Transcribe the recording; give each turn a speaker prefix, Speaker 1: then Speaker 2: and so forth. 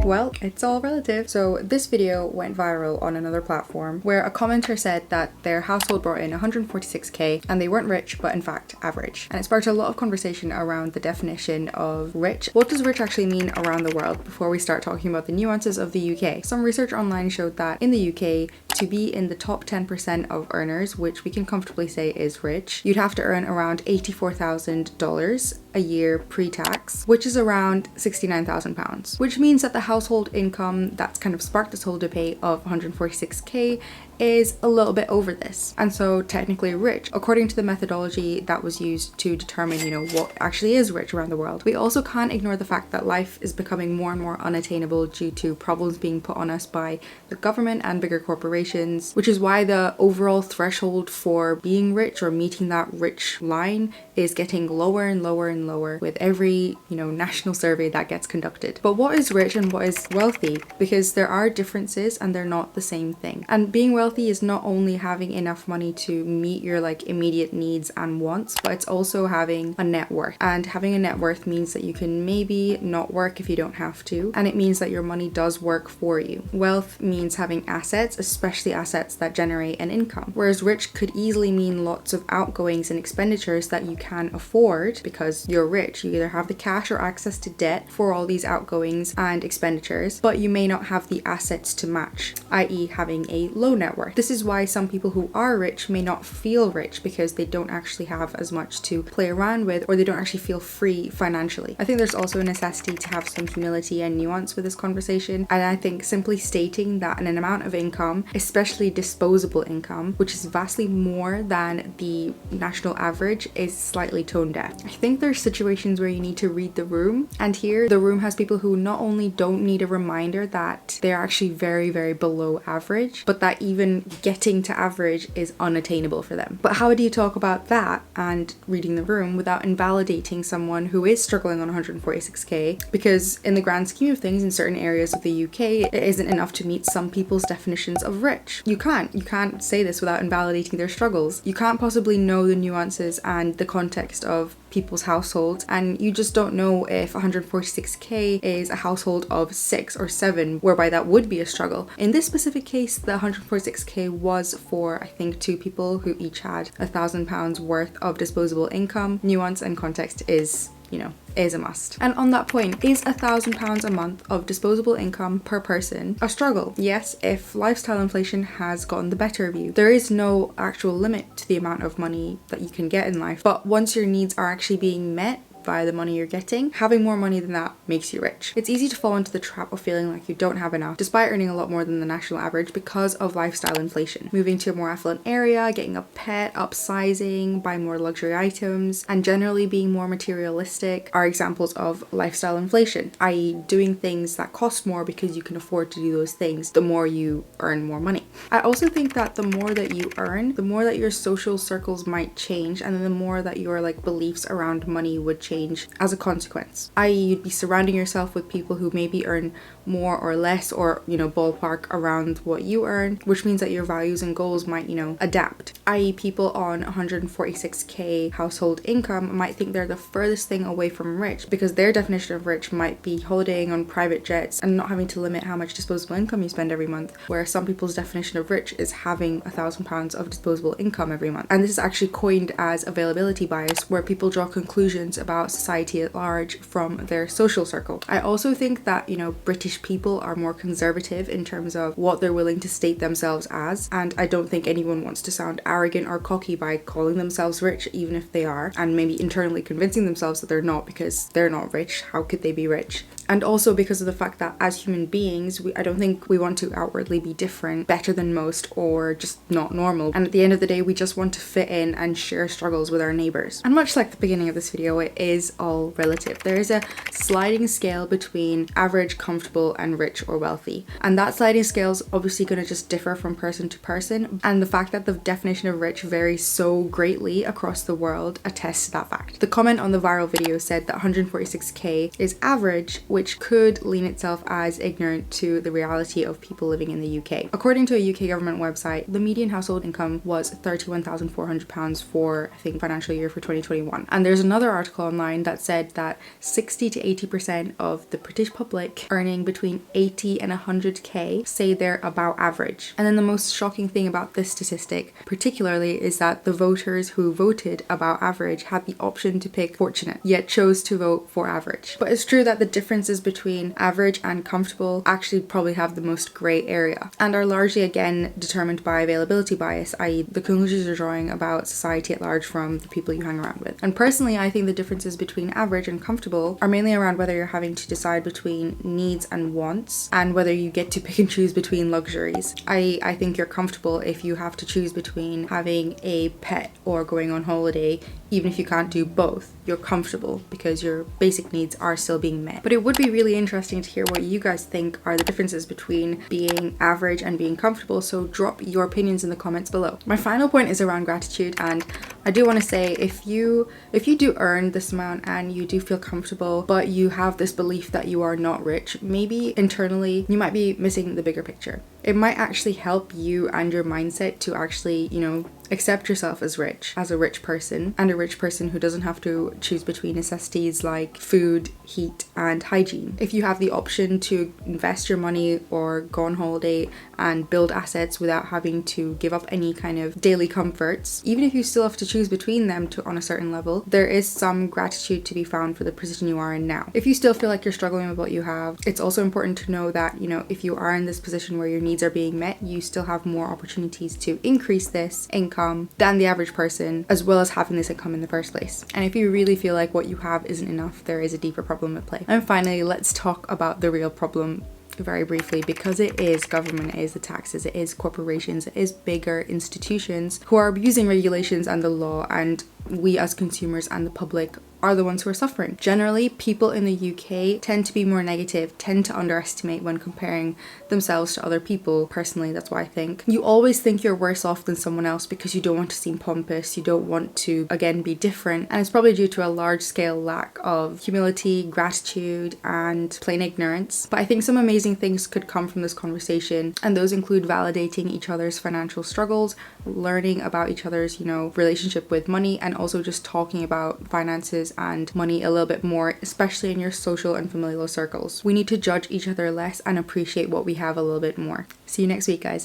Speaker 1: Well, it's all relative. So this video went viral on another platform where a commenter said that their household brought in 146k and they weren't rich, but in fact average. And it sparked a lot of conversation around the definition of rich. What does rich actually mean around the world before we start talking about the nuances of the UK? Some research online showed that in the UK, to be in the top 10% of earners, which we can comfortably say is rich, you'd have to earn around $84,000 a year pre-tax, which is around £69,000, which means that the household income that's kind of sparked this whole debate of 146k is a little bit over this, and so technically rich according to the methodology that was used to determine, what actually is rich around the world. We also can't ignore the fact that life is becoming more and more unattainable due to problems being put on us by the government and bigger corporations, which is why the overall threshold for being rich or meeting that rich line is getting lower and lower and lower with every national survey that gets conducted. But what is rich and what is wealthy? Because there are differences and they're not the same thing. And being wealthy is not only having enough money to meet your immediate needs and wants, but it's also having a net worth. And having a net worth means that you can maybe not work if you don't have to, and it means that your money does work for you. Wealth means having assets, especially assets that generate an income, whereas rich could easily mean lots of outgoings and expenditures that you can afford because you're rich. You either have the cash or access to debt for all these outgoings and expenditures, but you may not have the assets to match, i.e. having a low net worth. This is why some people who are rich may not feel rich because they don't actually have as much to play around with, or they don't actually feel free financially. I think there's also a necessity to have some humility and nuance with this conversation, and I think simply stating that an amount of income, especially disposable income, which is vastly more than the national average, is slightly tone deaf. I think there's situations where you need to read the room, and here the room has people who not only don't need a reminder that they're actually very, very below average, but that even getting to average is unattainable for them. But how do you talk about that and reading the room without invalidating someone who is struggling on 146k? Because in the grand scheme of things, in certain areas of the UK, it isn't enough to meet some people's definitions of rich. You can't say this without invalidating their struggles. You can't possibly know the nuances and the context of people's households, and you just don't know if 146k is a household of 6 or 7, whereby that would be a struggle. In this specific case, the 146k was for, I think, 2 people who each had £1,000 worth of disposable income. Nuance and context is a must. And on that point, is £1,000 a month of disposable income per person a struggle? Yes, if lifestyle inflation has gotten the better of you. There is no actual limit to the amount of money that you can get in life, but once your needs are actually being met by the money you're getting, having more money than that makes you rich. It's easy to fall into the trap of feeling like you don't have enough despite earning a lot more than the national average because of lifestyle inflation. Moving to a more affluent area, getting a pet, upsizing, buying more luxury items, and generally being more materialistic are examples of lifestyle inflation, i.e. doing things that cost more because you can afford to do those things the more you earn more money. I also think that the more that you earn, the more that your social circles might change, and then the more that your beliefs around money would change as a consequence, i.e. you'd be surrounding yourself with people who maybe earn more or less, or ballpark around what you earn, which means that your values and goals might adapt, i.e. people on 146k household income might think they're the furthest thing away from rich because their definition of rich might be holidaying on private jets and not having to limit how much disposable income you spend every month, whereas some people's definition of rich is having £1,000 of disposable income every month. And this is actually coined as availability bias, where people draw conclusions about society at large from their social circle. I also think that British people are more conservative in terms of what they're willing to state themselves as, and I don't think anyone wants to sound arrogant or cocky by calling themselves rich, even if they are, and maybe internally convincing themselves that they're not because they're not rich. How could they be rich? And also because of the fact that as human beings, I don't think we want to outwardly be different, better than most, or just not normal. And at the end of the day, we just want to fit in and share struggles with our neighbors. And much like the beginning of this video, it is all relative. There is a sliding scale between average, comfortable, and rich or wealthy. And that sliding scale is obviously going to just differ from person to person. And the fact that the definition of rich varies so greatly across the world attests to that fact. The comment on the viral video said that 146k is average, which could lean itself as ignorant to the reality of people living in the UK. According to a UK government website, the median household income was £31,400 for, I think, financial year for 2021. And there's another article online that said that 60 to 80% of the British public earning between 80 and 100k say they're about average. And then the most shocking thing about this statistic particularly is that the voters who voted about average had the option to pick fortunate, yet chose to vote for average. But it's true that the differences between average and comfortable actually probably have the most grey area and are largely again determined by availability bias, i.e. the conclusions you're drawing about society at large from the people you hang around with. And personally, I think the differences between average and comfortable are mainly around whether you're having to decide between needs and wants and whether you get to pick and choose between luxuries. I think you're comfortable if you have to choose between having a pet or going on holiday. Even if you can't do both, you're comfortable because your basic needs are still being met. But it would be really interesting to hear what you guys think are the differences between being average and being comfortable, so drop your opinions in the comments below. My final point is around gratitude, and I do want to say if you do earn this amount and you do feel comfortable but you have this belief that you are not rich, maybe internally you might be missing the bigger picture. It might actually help you and your mindset to actually, accept yourself as rich, as a rich person, and a rich person who doesn't have to choose between necessities like food, heat, and hygiene. If you have the option to invest your money or go on holiday and build assets without having to give up any kind of daily comforts, even if you still have to choose between them on a certain level, there is some gratitude to be found for the position you are in now. If you still feel like you're struggling with what you have, it's also important to know that, if you are in this position where your needs are being met, you still have more opportunities to increase this income than the average person, as well as having this income in the first place. And if you really feel like what you have isn't enough, there is a deeper problem at play. And finally, let's talk about the real problem very briefly, because it is government, it is the taxes, it is corporations, it is bigger institutions who are abusing regulations and the law, and we as consumers and the public are the ones who are suffering. Generally, people in the UK tend to be more negative, tend to underestimate when comparing themselves to other people. Personally, that's why I think you always think you're worse off than someone else because you don't want to seem pompous, you don't want to, again, be different. And it's probably due to a large scale lack of humility, gratitude, and plain ignorance. But I think some amazing things could come from this conversation, and those include validating each other's financial struggles, learning about each other's, relationship with money, and also just talking about finances and money a little bit more, especially in your social and familial circles. We need to judge each other less and appreciate what we have a little bit more. See you next week, guys.